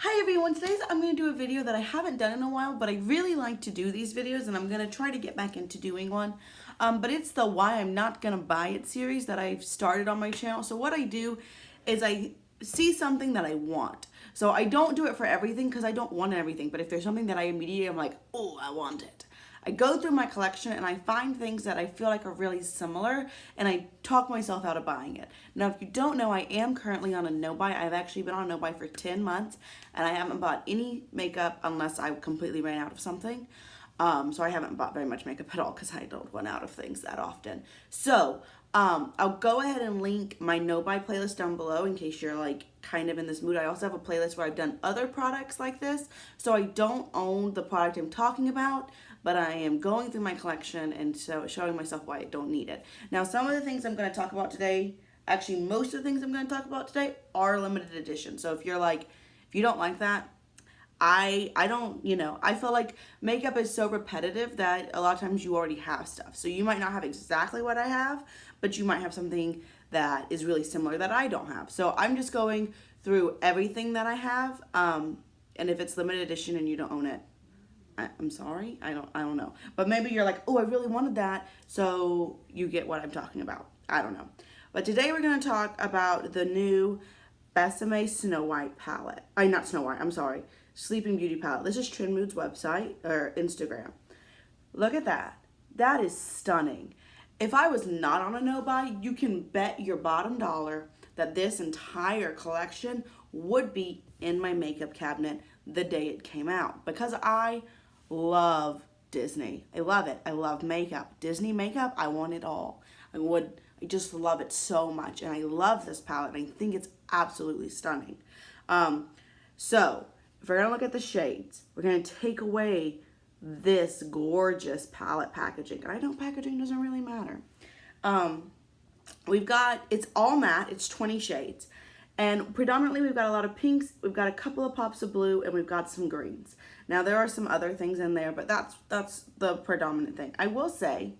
Hi everyone, today I'm going to do a video that I haven't done in a while, but I really like to do these videos and I'm going to try to get back into doing one. But it's the Why I'm Not Gonna Buy It series that I've started on my channel. So what I do is I see something that I want. So I don't do it for everything because I don't want everything, but if there's something that I immediately am like, oh, I want it. I go through my collection and I find things that I feel like are really similar and I talk myself out of buying it. Now, if you don't know, I am currently on a no-buy. I've actually been on a no-buy for 10 months and I haven't bought any makeup unless I completely ran out of something. So I haven't bought very much makeup at all because I don't run out of things that often. So I'll go ahead and link my no-buy playlist down below in case you're like kind of in this mood. I also have a playlist where I've done other products like this. So I don't own the product I'm talking about, but I am going through my collection and so showing myself why I don't need it. Now, some of the things I'm going to talk about today, actually most of the things I'm going to talk about today are limited edition. So if you're like, if you don't like that, I don't, I feel like makeup is so repetitive that a lot of times you already have stuff. So you might not have exactly what I have, but you might have something that is really similar that I don't have. So I'm just going through everything that I have. And if it's limited edition and you don't own it, I'm sorry, I don't know. But maybe you're like, oh, I really wanted that, so you get what I'm talking about. I don't know. But today we're going to talk about the new Besame Snow White palette. Not Snow White, I'm sorry. Sleeping Beauty palette. This is Trend Mood's website, or Instagram. Look at that. That is stunning. If I was not on a no-buy, you can bet your bottom dollar that this entire collection would be in my makeup cabinet the day it came out. Because I love Disney. I love it. I love makeup. Disney makeup, I want it all. I just love it so much. And I love this palette. And I think it's absolutely stunning. So, if we're going to look at the shades, we're going to take away this gorgeous palette packaging. And I know packaging doesn't really matter. It's all matte. It's 20 shades. And predominantly we've got a lot of pinks, we've got a couple of pops of blue, and we've got some greens. Now there are some other things in there, but that's the predominant thing. I will say,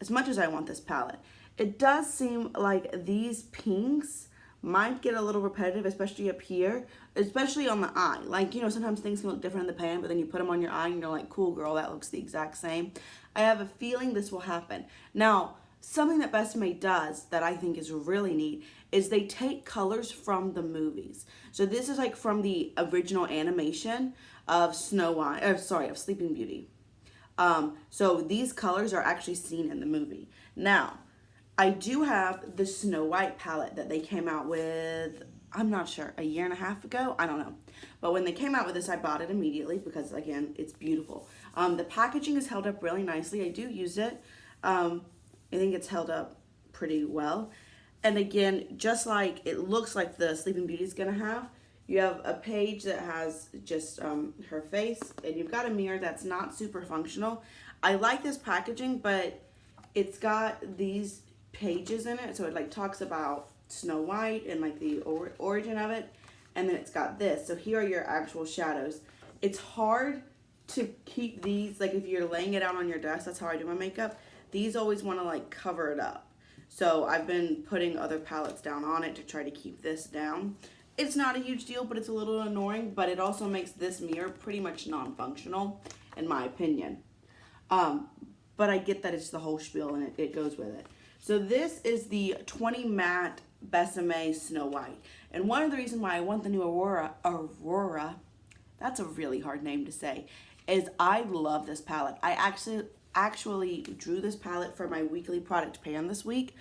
as much as I want this palette, it does seem like these pinks might get a little repetitive, especially up here, especially on the eye. Like, sometimes things can look different in the pan, but then you put them on your eye and you're like, cool girl, that looks the exact same. I have a feeling this will happen. Now, something that Besame does that I think is really neat is they take colors from the movies. So this is like from the original animation of of Sleeping Beauty. So these colors are actually seen in the movie. Now, I do have the Snow White palette that they came out with, I'm not sure, a year and a half ago? I don't know. But when they came out with this, I bought it immediately because, again, it's beautiful. The packaging is held up really nicely. I do use it. I think it's held up pretty well. And again, just like it looks like the Sleeping Beauty is going to have, you have a page that has just her face, and you've got a mirror that's not super functional. I like this packaging, but it's got these pages in it. So it like talks about Snow White and like the origin of it. And then it's got this. So here are your actual shadows. It's hard to keep these, like if you're laying it out on your desk, that's how I do my makeup. These always want to like cover it up. So I've been putting other palettes down on it to try to keep this down. It's not a huge deal, but it's a little annoying, but it also makes this mirror pretty much non-functional, in my opinion. But I get that it's the whole spiel and it goes with it. So this is the 20 matte Besame Snow White. And one of the reasons why I want the new Aurora, that's a really hard name to say, is I love this palette. I actually drew this palette for my weekly product pan this week,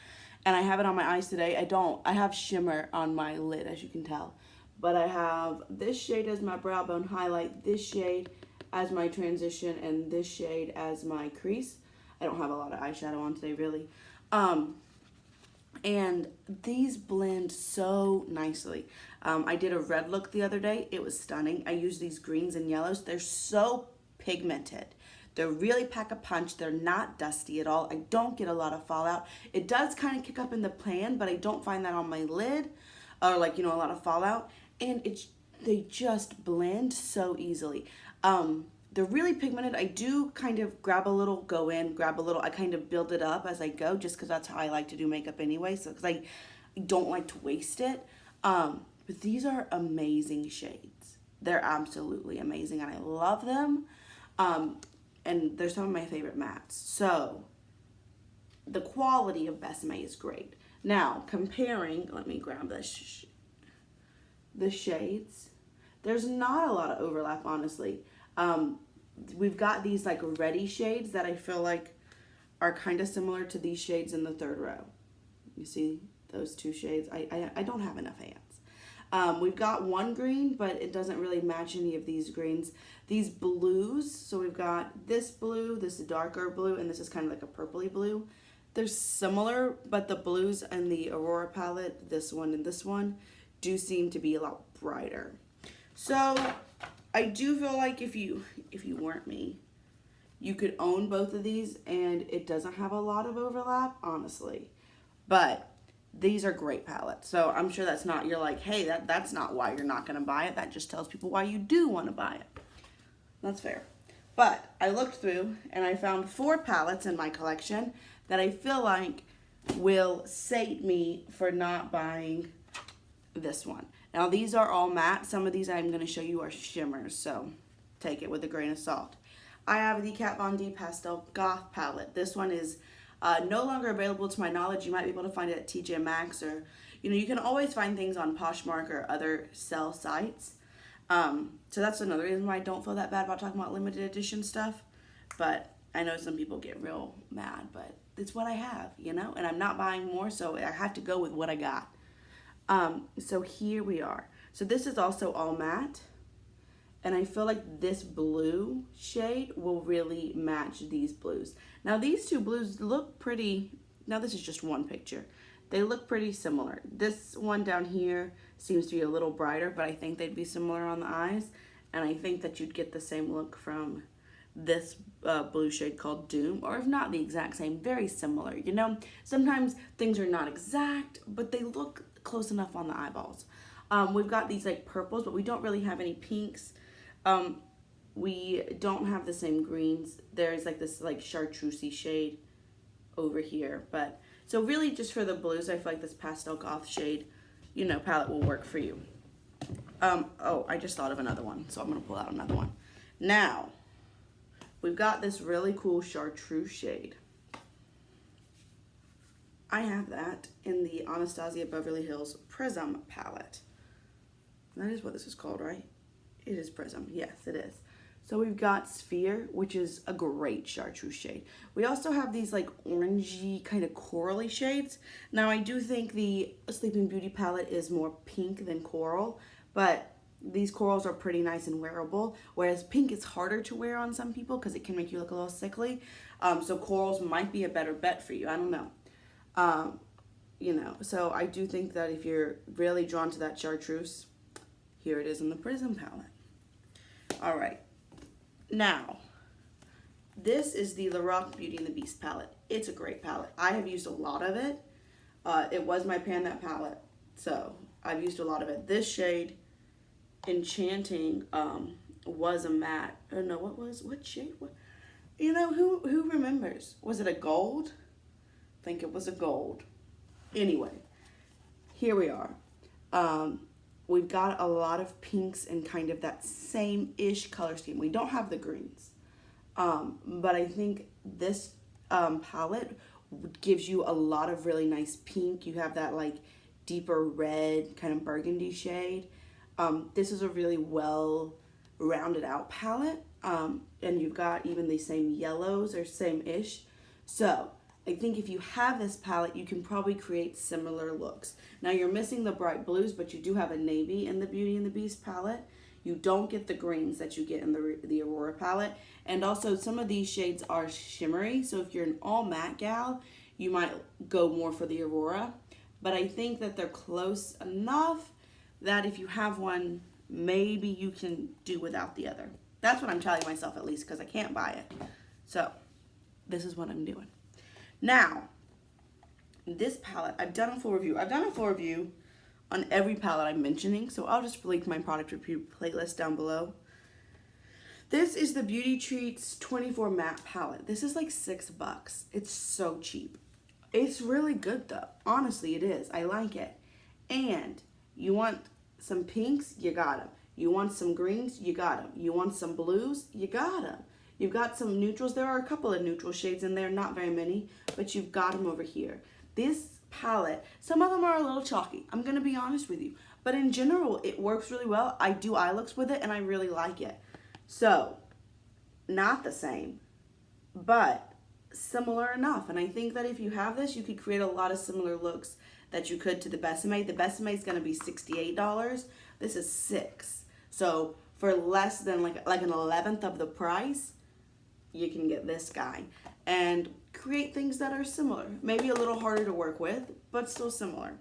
and I have it on my eyes today. I have shimmer on my lid, as you can tell, but I have this shade as my brow bone highlight, this shade as my transition, and this shade as my crease. I don't have a lot of eyeshadow on today, really. And these blend so nicely. I did a red look the other day. It was stunning. I used these greens and yellows. They're so pigmented. They really pack a punch. They're not dusty at all. I don't get a lot of fallout. It does kind of kick up in the pan, but I don't find that on my lid or like, a lot of fallout. And they just blend so easily. They're really pigmented. I do kind of grab a little, go in, grab a little. I kind of build it up as I go just because that's how I like to do makeup anyway. So because I don't like to waste it. But these are amazing shades. They're absolutely amazing and I love them. And they're some of my favorite mattes. So the quality of Besame is great. Now, comparing, let me grab the shades. There's not a lot of overlap, honestly. We've got these like reddy shades that I feel like are kind of similar to these shades in the third row. You see those two shades? I don't have enough hands. We've got one green, but it doesn't really match any of these greens. These blues, so we've got this blue, this darker blue, and this is kind of like a purpley blue. They're similar, but the blues and the Aurora palette, this one and this one, do seem to be a lot brighter. So I do feel like if you weren't me, you could own both of these and it doesn't have a lot of overlap, honestly. But these are great palettes. So I'm sure that's not, you're like, hey, that's not why you're not going to buy it. That just tells people why you do want to buy it. That's fair. But I looked through and I found 4 palettes in my collection that I feel like will sate me for not buying this one. Now these are all matte. Some of these I'm going to show you are shimmers, so take it with a grain of salt. I have the Kat Von D Pastel Goth palette. This one is no longer available to my knowledge. You might be able to find it at TJ Maxx, or you can always find things on Poshmark or other sell sites. So that's another reason why I don't feel that bad about talking about limited edition stuff. But I know some people get real mad, but it's what I have, and I'm not buying more, so I have to go with what I got. So here we are. So this is also all matte, and I feel like this blue shade will really match these blues. Now these two blues look pretty, now this is just one picture. They look pretty similar. This one down here seems to be a little brighter, but I think they'd be similar on the eyes, and I think that you'd get the same look from this blue shade called Doom, or if not the exact same, very similar. Sometimes things are not exact, but they look close enough on the eyeballs. We've got these like purples, but we don't really have any pinks. We don't have the same greens. There's like this like chartreusey shade over here, but so really just for the blues, I feel like this Pastel Goth shade, palette will work for you. Oh, I just thought of another one, so I'm gonna pull out another one. Now, we've got this really cool chartreuse shade. I have that in the Anastasia Beverly Hills Prism palette. That is what this is called, right? It is Prism. Yes, it is. So we've got Sphere, which is a great chartreuse shade. We also have these like orangey kind of corally shades. Now I do think the Sleeping Beauty palette is more pink than coral, but these corals are pretty nice and wearable, whereas pink is harder to wear on some people because it can make you look a little sickly. So corals might be a better bet for you. I don't know. So I do think that if you're really drawn to that chartreuse, here it is in the Prism palette. All right. Now, this is the Lorac Beauty and the Beast palette. It's a great palette. I have used a lot of it. It was my Pan That palette, so I've used a lot of it. This shade, Enchanting, was a matte. Oh no, what shade? Who remembers? Was it a gold? I think it was a gold. Anyway, here we are. We've got a lot of pinks and kind of that same-ish color scheme. We don't have the greens. But I think this palette gives you a lot of really nice pink. You have that like deeper red kind of burgundy shade. This is a really well rounded out palette. And you've got even the same yellows or same-ish. So I think if you have this palette, you can probably create similar looks. Now you're missing the bright blues, but you do have a navy in the Beauty and the Beast palette. You don't get the greens that you get in the Aurora palette. And also some of these shades are shimmery. So if you're an all matte gal, you might go more for the Aurora. But I think that they're close enough that if you have one, maybe you can do without the other. That's what I'm telling myself, at least, because I can't buy it. So this is what I'm doing. Now, this palette, I've done a full review. I've done a full review on every palette I'm mentioning, so I'll just link my product review playlist down below. This is the Beauty Treats 24 matte palette. This is like $6. It's so cheap. It's really good though. Honestly, it is. I like it. And you want some pinks, you got them. You want some greens? You got them. You want some blues? You got them. You've got some neutrals. There are a couple of neutral shades in there, not very many, but you've got them over here. This palette, some of them are a little chalky. I'm going to be honest with you. But in general, it works really well. I do eye looks with it, and I really like it. So, not the same, but similar enough. And I think that if you have this, you could create a lot of similar looks that you could to the Besame. The Besame is going to be $68. This is $6. So, for less than like an 11th of the price, you can get this guy and create things that are similar. Maybe a little harder to work with, but still similar.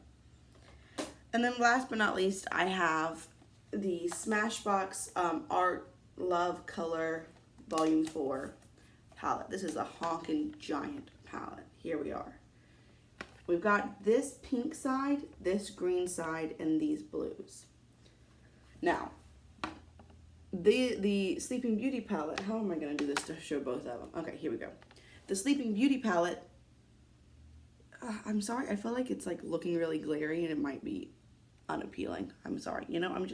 And then last but not least, I have the Smashbox Art Love Color Volume 4 palette. This is a honking giant palette. Here we are. We've got this pink side, this green side, and these blues. Now, the Sleeping Beauty palette, how am I going to do this to show both of them? Okay, here we go. The Sleeping Beauty palette, I'm sorry, I feel like it's like looking really glary and it might be unappealing. I'm sorry. You know, I'm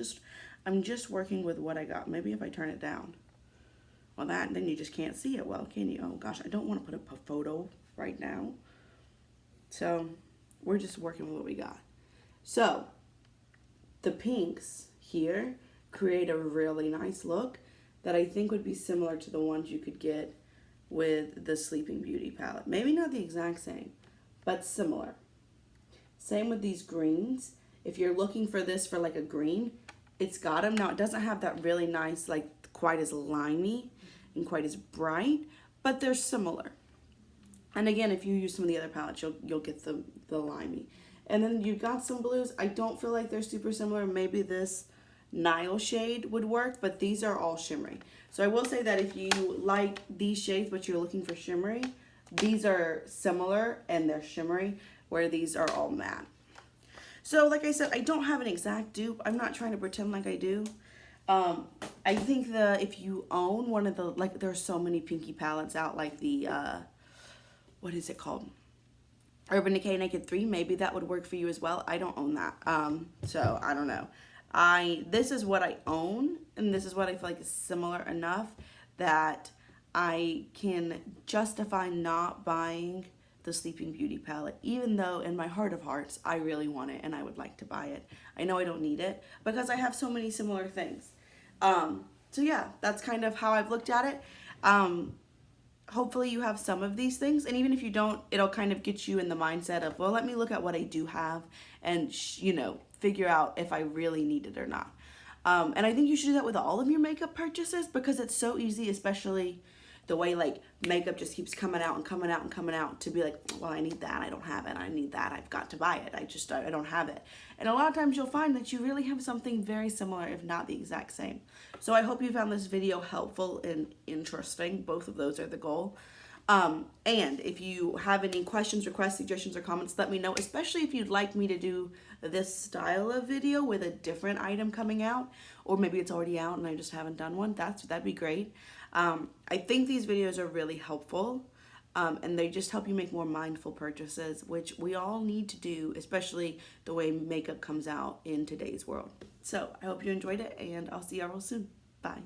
just working with what I got. Maybe if I turn it down. Well, then you just can't see it well, can you? Oh gosh, I don't want to put up a photo right now. So, we're just working with what we got. So, the pinks here create a really nice look that I think would be similar to the ones you could get with the Sleeping Beauty palette. Maybe not the exact same, but similar. Same with these greens. If you're looking for this for like a green, it's got them. Now, it doesn't have that really nice, like quite as limey and quite as bright, but they're similar. And again, if you use some of the other palettes, you'll get the limey. And then you've got some blues. I don't feel like they're super similar. Maybe this Nile shade would work, but these are all shimmery. So I will say that if you like these shades but you're looking for shimmery, these are similar and they're shimmery, where these are all matte. So like I said, I don't have an exact dupe. I'm not trying to pretend like I do. I think if you own one of the, like, there's so many pinky palettes out, like the what is it called, Urban Decay Naked 3, maybe that would work for you as well. I don't own that, so I don't know. This is what I own, and this is what I feel like is similar enough that I can justify not buying the Sleeping Beauty palette, even though in my heart of hearts, I really want it and I would like to buy it. I know I don't need it because I have so many similar things. So yeah, that's kind of how I've looked at it. Hopefully you have some of these things, and even if you don't, it'll kind of get you in the mindset of, well, let me look at what I do have and, you know, figure out if I really need it or not. And I think you should do that with all of your makeup purchases because it's so easy, especially the way like makeup just keeps coming out and coming out and coming out, to be like, well, I need that, I don't have it, I need that, I've got to buy it, I don't have it. And a lot of times you'll find that you really have something very similar, if not the exact same. So I hope you found this video helpful and interesting. Both of those are the goal. And if you have any questions, requests, suggestions, or comments, let me know, especially if you'd like me to do this style of video with a different item coming out, or maybe it's already out and I just haven't done one. That'd be great. I think these videos are really helpful, and they just help you make more mindful purchases, which we all need to do, especially the way makeup comes out in today's world. So I hope you enjoyed it, and I'll see y'all real soon. Bye.